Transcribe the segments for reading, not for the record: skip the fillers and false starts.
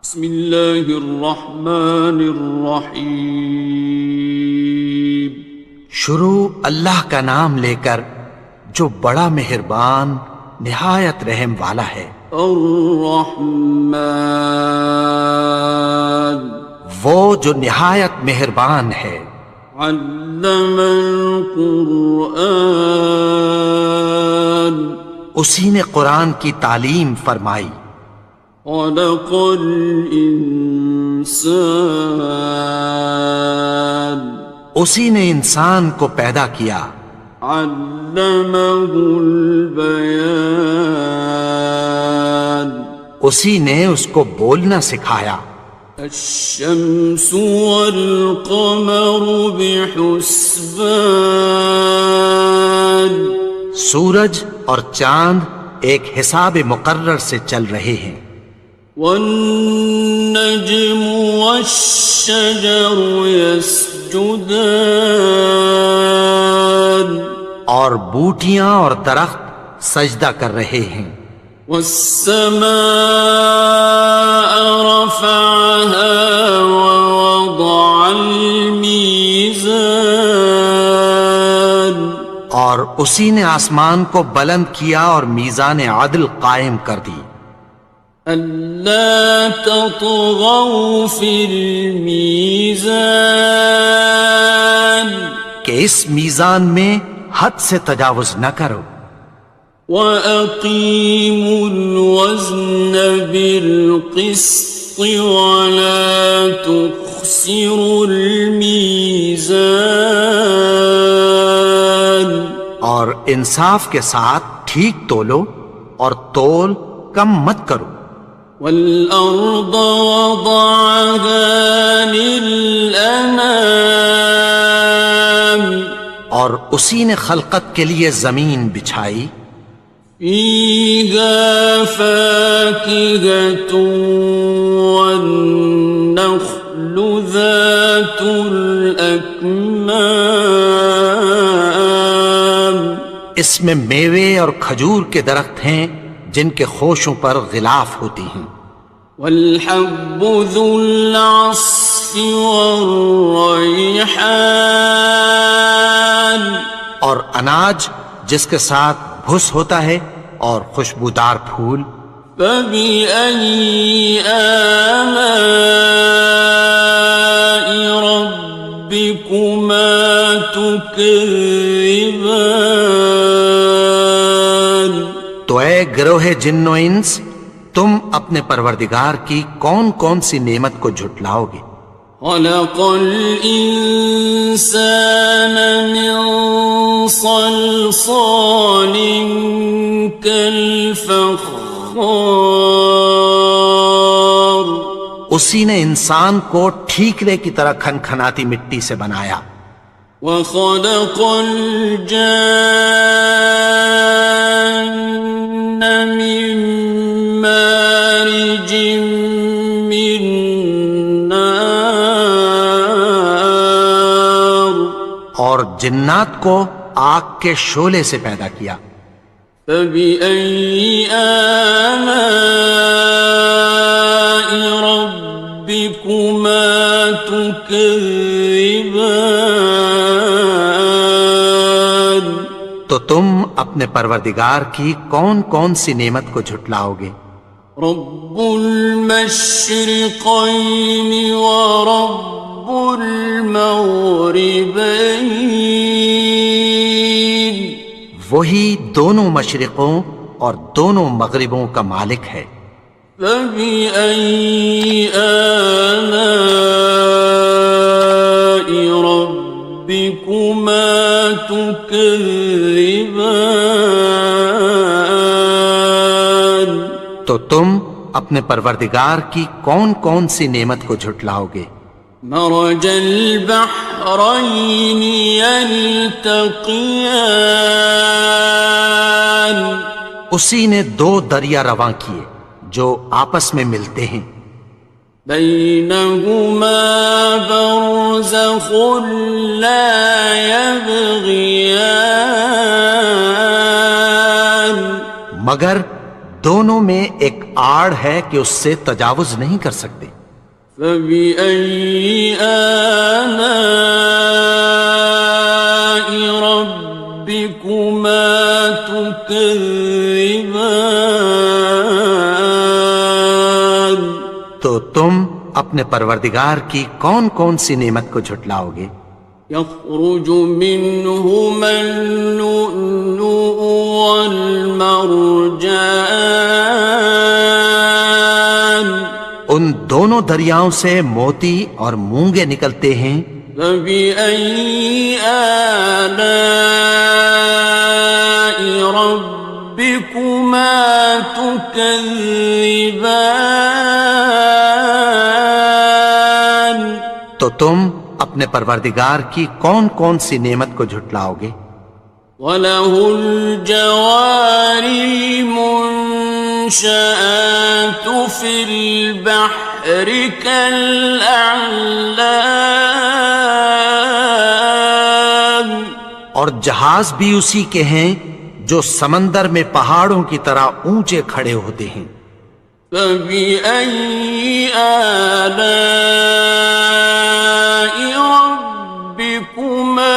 بسم اللہ الرحمن الرحیم۔ شروع اللہ کا نام لے کر جو بڑا مہربان نہایت رحم والا ہے۔ الرحمن، وہ جو نہایت مہربان ہے۔ علم القرآن، اسی نے قرآن کی تعلیم فرمائی۔ خلق الانسان، اسی نے انسان کو پیدا کیا۔ علمہ البیان، اسی نے اس کو بولنا سکھایا۔ الشمس والقمر بحسبان، سورج اور چاند ایک حساب مقرر سے چل رہے ہیں۔ والنجم والشجر يسجدان، اور بوٹیاں اور درخت سجدہ کر رہے ہیں۔ والسماء رفعها ووضع الميزان، اور اسی نے آسمان کو بلند کیا اور میزان عدل قائم کر دی۔ ألا تطغوا في الميزان، کہ اس میزان میں حد سے تجاوز نہ کرو۔ وَأَقِيمُوا الْوَزْنَ بِالْقِسْطِ وَلَا تُخْسِرُوا الْمِيزَانَ، اور انصاف کے ساتھ ٹھیک تولو اور تول کم مت کرو۔ وَالْأَرْضَ وَضَعَهَا لِلْأَنَامِ، اور اسی نے خلقت کے لیے زمین بچھائی۔ فِيهَا فَاكِهَةٌ وَالنَّخْلُ ذَاتُ الْأَكْمَامِ، اس میں میوے اور کھجور کے درخت ہیں جن کے خوشوں پر غلاف ہوتی ہیں۔ وَالْحَبُّ ذُو الْعَصْفِ وَالرَّيْحَانِ، اور اناج جس کے ساتھ بھس ہوتا ہے اور خوشبودار پھول۔ فَبِأَيِّ آلَاءِ رَبِّكُمَا تُكَذِّبَانِ، تو اے گروہ جن و انس، تم اپنے پروردگار کی کون کون سی نعمت کو جھٹلاؤ گے؟ خَلَقَ الْإِنسَانَ مِنْ صَلْصَالٍ كَالْفَخَّارِ، اسی نے انسان کو ٹھیکرے کی طرح کھنکھناتی مٹی سے بنایا۔ وَخَلَقَ الْجَانَّ مِن مَّارِجٍ مِّن نَّارٍ، اور جنات کو آگ کے شعلے سے پیدا کیا۔ فَبِأَيِّ آلَاءِ رَبِّكُمَا تُكَذِّبَانِ، تو تم اپنے پروردگار کی کون کون سی نعمت کو جھٹلاؤ گے؟ رب المشرقين ورب المغربين، وہی دونوں مشرقوں اور دونوں مغربوں کا مالک ہے۔ فبأي آلاء ربكما تكذبان، تو تم اپنے پروردگار کی کون کون سی نعمت کو جھٹلاؤ گے؟ مرج البحرين يلتقيان، اسی نے دو دریا رواں کیے جو آپس میں ملتے ہیں۔ بينهما برزخ لا يبغيان، مگر دونوں میں ایک آڑ ہے کہ اس سے تجاوز نہیں کر سکتے۔ فبأي آلاء ربكما تكذبان؟ تو تم اپنے پروردگار کی کون کون سی نعمت کو جھٹلاؤ گے؟ يخرج منهما اللؤلؤ والمرجان، ان دونوں دریاؤں سے موتی اور مونگے نکلتے ہیں۔ فبأي آلاء ربكما تكذبان؟ تو تم اپنے پروردگار کی کون کون سی نعمت کو جھٹلاؤ گے؟ وَلَهُ الْجَوَارِ الْمُنشَآتُ فِي الْبَحْرِ كَالْأَعْلَامِ، اور جہاز بھی اسی کے ہیں جو سمندر میں پہاڑوں کی طرح اونچے کھڑے ہوتے ہیں۔ فَبِأَيِّ آلَاءِ رَبِّكُمَا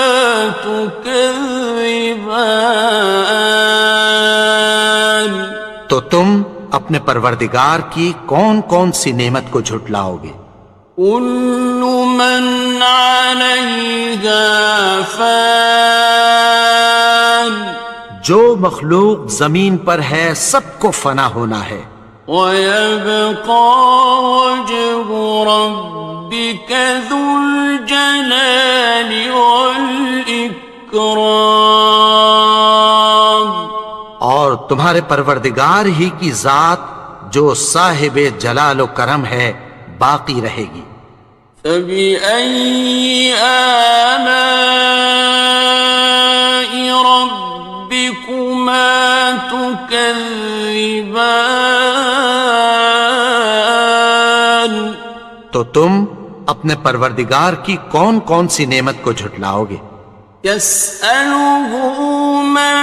تُكَذِّبَانِ؟ تو تم اپنے پروردگار کی کون کون سی نعمت کو جھٹلاؤ گے؟ كُلُّ مَنْ عَلَيْهَا فَانٍ، جو مخلوق زمین پر ہے سب کو فنا ہونا ہے۔ وَيَبْقَى وَجْهُ رَبِّكَ ذُو الْجَلَالِ وَالْإِكْرَامِ، اور تمہارے پروردگار ہی کی ذات جو صاحب جلال و کرم ہے باقی رہے گی۔ فَبِأَيِّ آلَاءِ رَبِّكُمَا تُكَذِّبَانِ؟ تو تم اپنے پروردگار کی کون کون سی نعمت کو جھٹلاؤ گے؟ يَسْأَلُهُ مَن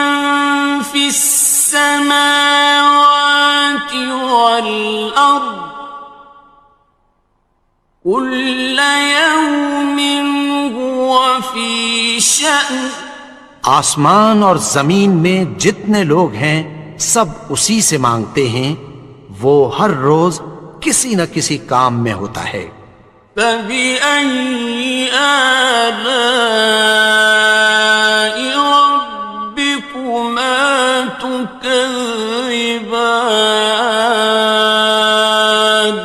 فِي السَّمَاوَاتِ وَالْأَرْضِ كُلَّ يَوْمٍ هُوَ فِي شَأْنٍ، آسمان اور زمین میں جتنے لوگ ہیں سب اسی سے مانگتے ہیں، وہ ہر روز کسی نہ کسی کام میں ہوتا ہے۔ فَبِأَيِّ آلَاءِ رَبِّكُمَا تُكَذِّبَانِ؟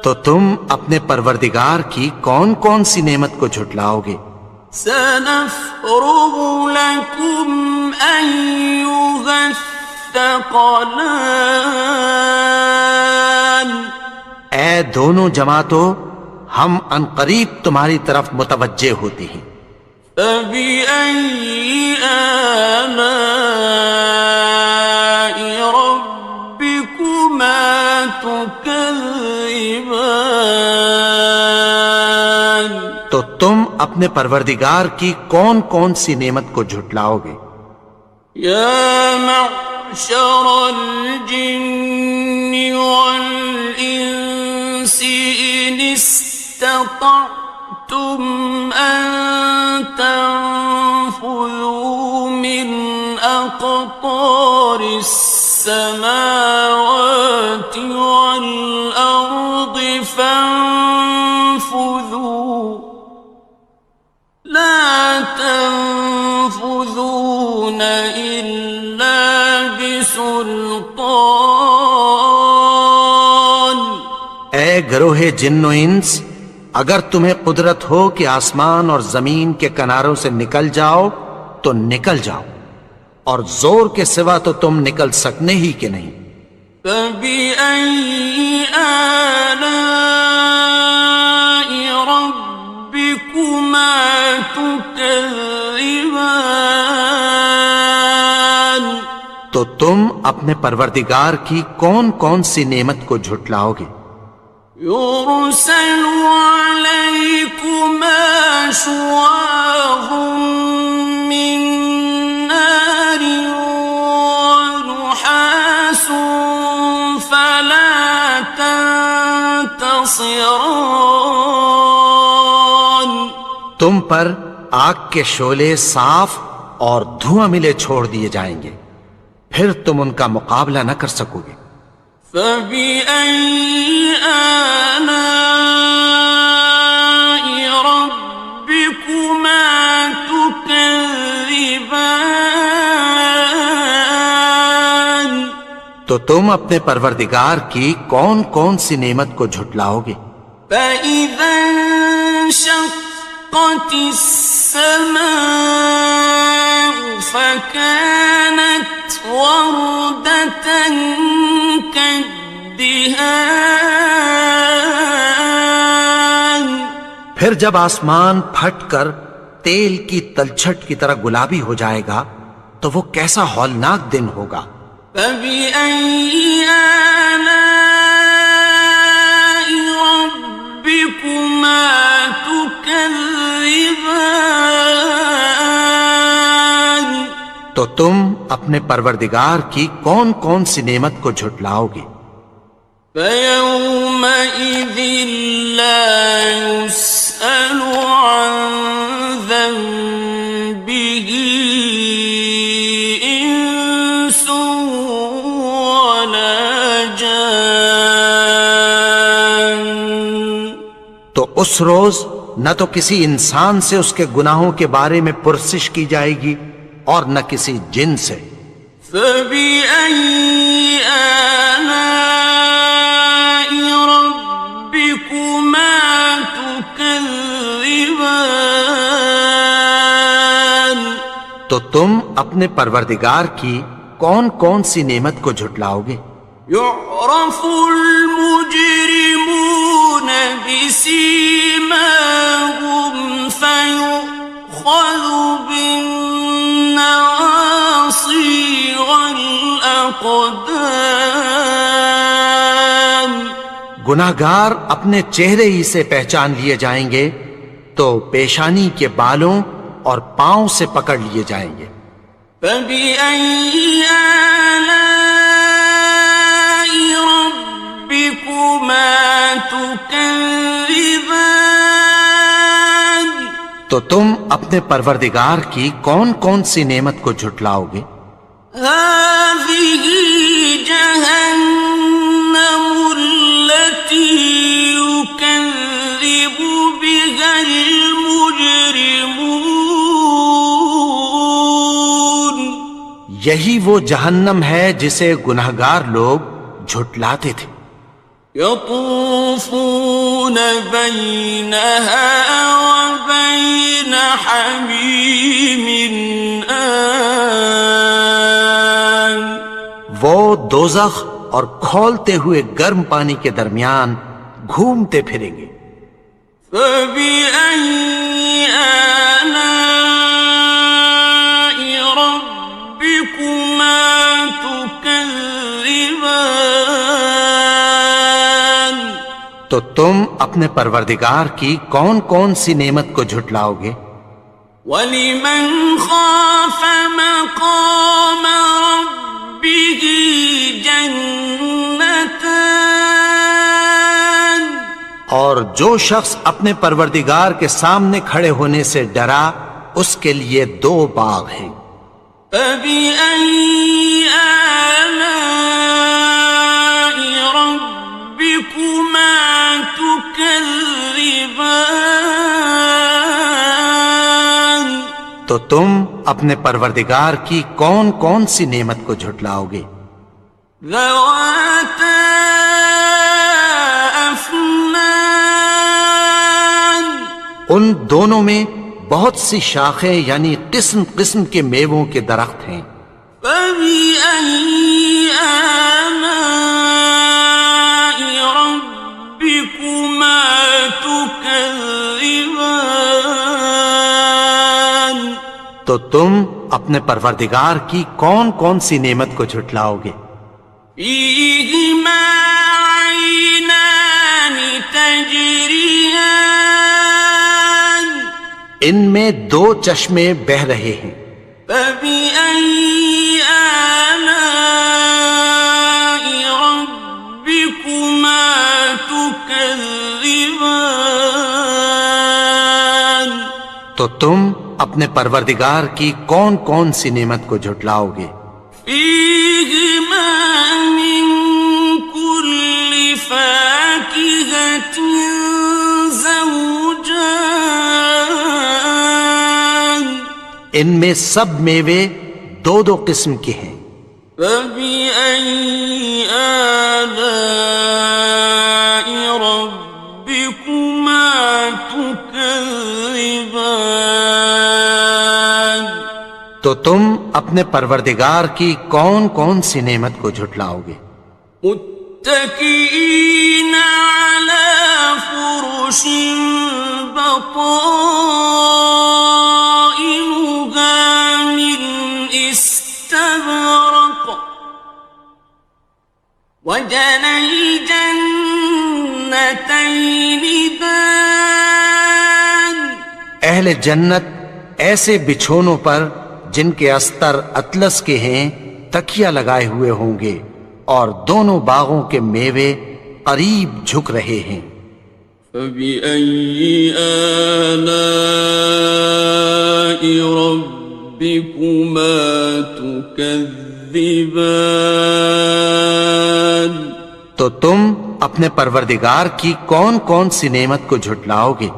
تو تم اپنے پروردگار کی کون کون سی نعمت کو جھٹلاؤ گے؟ سَنَفْرُغُ لَكُمْ أَيُّهَ الثَّقَلَانِ، اے دونوں جماعتوں، ہم عنقریب تمہاری طرف متوجہ ہوتے ہیں۔ فَبِأَيِّ آلَاءِ رَبِّكُمَا تُكَذِّبَانِ؟ تو تم اپنے پروردگار کی کون کون سی نعمت کو جھٹلاؤ گے؟ يَا مَعْشَرَ الْجِنِّ وَالْإِنسِ إِنِ اسْتَطَعْتُمْ أَن تَنفُذُوا مِنْ أَقْطَارِ السَّمَاوَاتِ وَالْأَرْضِ فَانفُذُوا لَا تَنفُذُونَ إِلَّا بِسُلْطَانٍ۔ اے گروہ جن و انس، اگر تمہیں قدرت ہو کہ آسمان اور زمین کے کناروں سے نکل جاؤ تو نکل جاؤ، اور زور کے سوا تو تم نکل سکنے ہی کے نہیں۔ فَبِأَيِّ آلَاءِ رَبِّكُمَا تُكَذِّبَانِ؟ تو تم اپنے پروردگار کی کون کون سی نعمت کو جھٹلاؤ گے؟ يُرْسَلُ عَلَيْكُمَا شُوَاظٌ مِّن نَّارٍ وَنُحَاسٌ خاصران. تم پر آگ کے شعلے صاف اور دھواں ملے چھوڑ دیے جائیں گے، پھر تم ان کا مقابلہ نہ کر سکو گے۔ فبأي آلاء ربكما تكذبان. تو تم اپنے پروردگار کی کون کون سی نعمت کو جھٹلاؤ گے؟ فإذا انشقت السماء فكانت وردة كالدهان. پھر جب آسمان پھٹ کر تیل کی تلچھٹ کی طرح گلابی ہو جائے گا تو وہ کیسا ہولناک دن ہوگا۔ فبأي آلاء ربكما تكذبان. تو تم اپنے پروردگار کی کون کون سی نعمت کو جھٹلاؤ گے؟ فيومئذ لا يسأل عن ذنبه إنس ولا جان. تو اس روز نہ تو کسی انسان سے اس کے گناہوں کے بارے میں پرسش کی جائے گی اور نہ کسی جن سے۔ فبأي آلاء ربكما تكذبان. تو تم اپنے پروردگار کی کون کون سی نعمت کو جھٹلاؤ گے؟ يعرف المجرمون بسيماهم فيؤخذ بالنواصي والأقدام. گناہگار اپنے چہرے ہی سے پہچان لیے جائیں گے تو پیشانی کے بالوں اور پاؤں سے پکڑ لیے جائیں گے۔ فبأي آلاء ربكما تكذبان. تو تم اپنے پروردگار کی کون کون سی نعمت کو جھٹلاؤ گے؟ هذه جهنم التي يكذب بها المجرمون. یہی وہ جہنم ہے جسے گناہگار لوگ جھٹلاتے تھے۔ يطوفون بينها وبين حميم آن. وہ دوزخ اور کھولتے ہوئے گرم پانی کے درمیان گھومتے پھریں گے۔ فبأي آلاء ربكما تكذبان. تو تم اپنے پروردگار کی کون کون سی نعمت کو جھٹلاؤ گے؟ وَلِمَنْ خَافَ مَقَامَ رَبِّهِ جَنَّتَانِ. اور جو شخص اپنے پروردگار کے سامنے کھڑے ہونے سے ڈرا اس کے لیے 2 باغ ہیں۔ فَبِأَيِّ آلَاءِ رَبِّكُمَا تُكَذِّبَانِ. تو تم اپنے پروردگار کی کون کون سی نعمت کو جھٹلاؤ گے؟ ذَوَاتَا أَفْنَانٍ. ان دونوں میں بہت سی شاخیں یعنی قسم قسم کے میووں کے درخت ہیں۔ فَبِأَيِّ آلَاءِ رَبِّكُمَا تُكَذِّبَانِ. تو تم اپنے پروردگار کی کون کون سی نعمت کو جھٹلاؤ گے؟ فِيهِمَا عَيْنَانِ تَجْرِيَانِ. ان میں 2 چشمے بہہ رہے ہیں۔ فَبِأَيِّ آلَاءِ رَبِّكُمَا تُكَذِّبَانِ. تو تم اپنے پروردگار کی کون کون سی نعمت کو جھٹلاؤ گے؟ فيهما من كل فاكهة زوجان ان میں سب میوے دو دو قسم کے ہیں۔ فبأي آلاء ربكما تكذبان تو تم اپنے پروردگار کی کون کون سی نعمت کو جھٹلاؤ گے؟ متكئين على فرش بطائنها من استبرق وجنى الجنتين دان اہل جنت ایسے بچھونوں پر جن کے استر اطلس کے ہیں تکیہ لگائے ہوئے ہوں گے، اور دونوں باغوں کے میوے قریب جھک رہے ہیں۔ فبأي آلاء ربكما تكذبان تو تم اپنے پروردگار کی کون کون سی نعمت کو جھٹلاؤ گے؟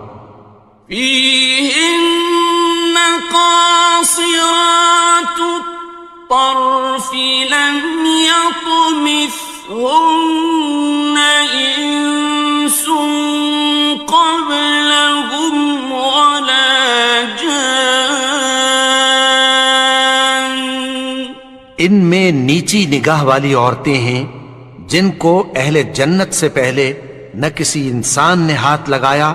فيهن قاصرات الطرف لم يطمثهن إنس قبلهم ولا جان ان میں نیچی نگاہ والی عورتیں ہیں جن کو اہل جنت سے پہلے نہ کسی انسان نے ہاتھ لگایا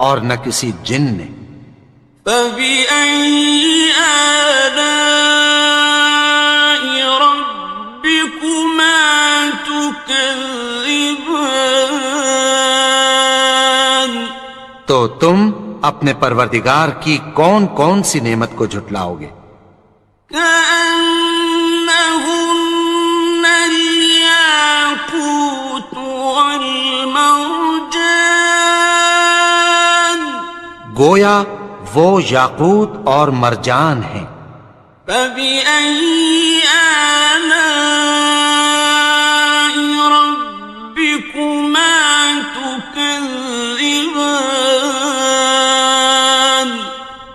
اور نہ کسی جن نے۔ فبأي آلاء ربكما تكذبان تو تم اپنے پروردگار کی کون کون سی نعمت کو جھٹلاؤ گے؟ كأنهن الياقوت والمرجان گویا وہ یاقوت اور مرجان ہیں۔ فبأي آلاء ربكما تكذبان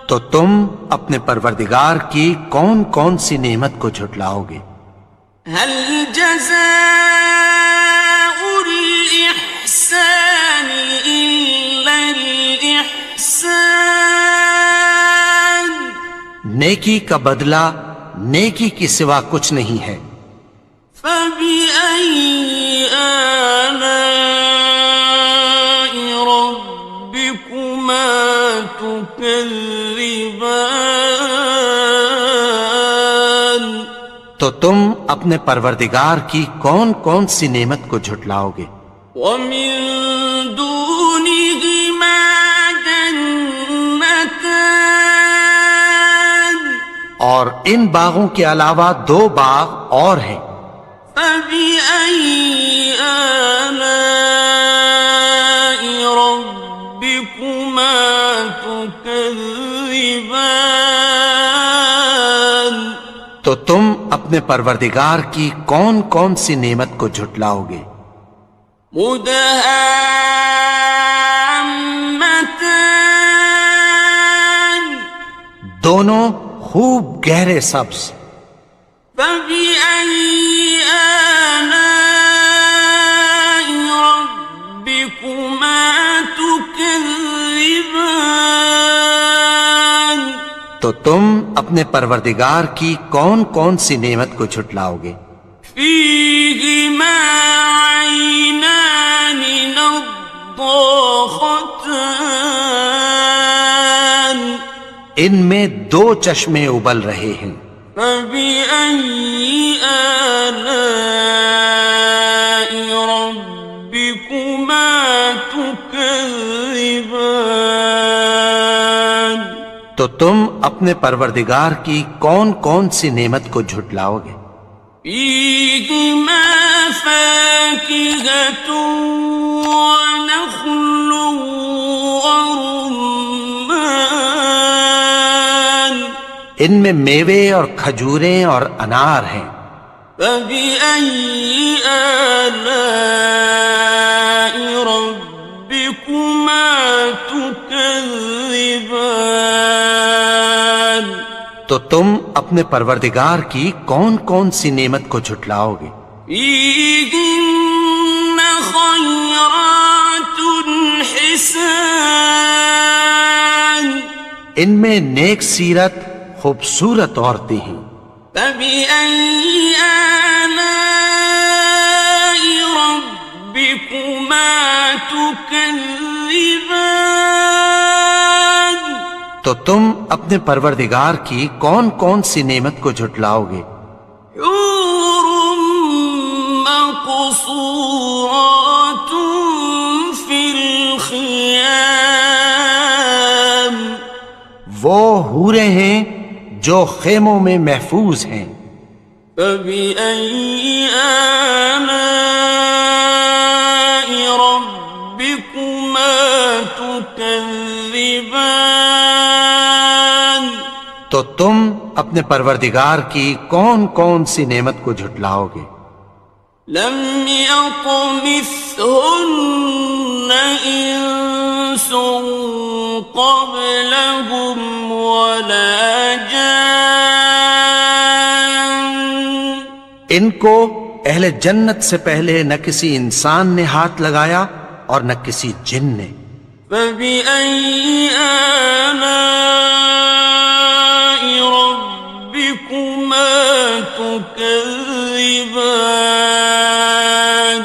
تو تم اپنے پروردگار کی کون کون سی نعمت کو جھٹلاؤ گے؟ هل جزاء الإحسان إلا الإحسان نیکی کا بدلہ نیکی کی سوا کچھ نہیں ہے۔ فبأي آلاء ربكما تكذبان تو تم اپنے پروردگار کی کون کون سی نعمت کو جھٹلاؤ گے؟ ومن دونهما جنتان اور ان باغوں کے علاوہ دو باغ اور ہیں۔ فبأي آلاء ربكما تكذبان تو تم اپنے پروردگار کی کون کون سی نعمت کو جھٹلاؤ گے؟ مدهامتان دونوں خوب گہرے سبز۔ فبأي آلاء ربكما تكذبان تو تم اپنے پروردگار کی کون کون سی نعمت کو جھٹلاؤ گے؟ فيهما عينان نضاختان ان میں دو چشمے ابل رہے ہیں۔ فبأي آلاء ربكما تكذبان تو تم اپنے پروردگار کی کون کون سی نعمت کو جھٹلاؤ گے؟ فيهما فاكهة ونخل ورمان ان میں میوے اور کھجوریں اور انار ہیں. فبأي آلاء ربكما تكذبان. تو تم اپنے پروردگار کی کون کون سی نعمت کو جھٹلاؤ گے؟ فيهن خيرات حسان. ان میں نیک سیرت خوبصورت عورتیں ہیں. فبأي آلاء ربكما تكذبان. تو تم اپنے پروردگار کی کون کون سی نعمت کو جھٹلاؤ گے؟ حور مقصورات في الخيام. وہ حوریں ہیں جو خیموں میں محفوظ ہیں. فبأي آلاء ربكما تكذبان. تو تم اپنے پروردگار کی کون کون سی نعمت کو جھٹلاؤ گے؟ لم يطمثهن إنس قبلهم ولا جان. ان کو اہل جنت سے پہلے نہ کسی انسان نے ہاتھ لگایا اور نہ کسی جن نے. فبأي آلاء ربكما تكذبان.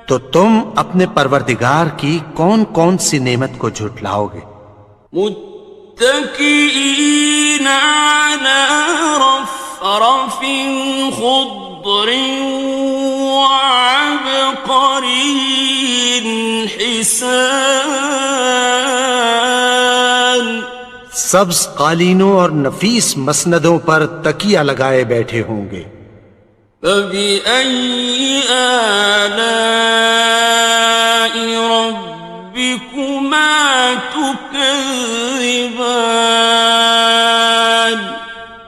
تو تم اپنے پروردگار کی کون کون سی نعمت کو جھٹلاؤ گے؟ متكئين على رفرف خضر وعبقري حسان. سبز قالینوں اور نفیس مسندوں پر تکیہ لگائے بیٹھے ہوں گے. فبأي آلاء ربكما تكذبان.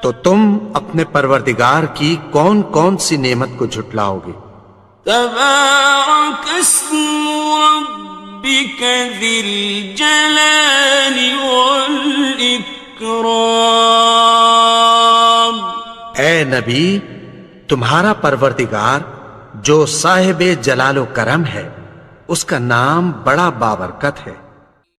تو تم اپنے پروردگار کی کون کون سی نعمت کو جھٹلاؤ گے؟ تبارك اسم ربك ذي الجلال والإكرام. اے نبی، تمہارا پروردگار جو صاحب جلال و کرم ہے، اس کا نام بڑا بابرکت ہے.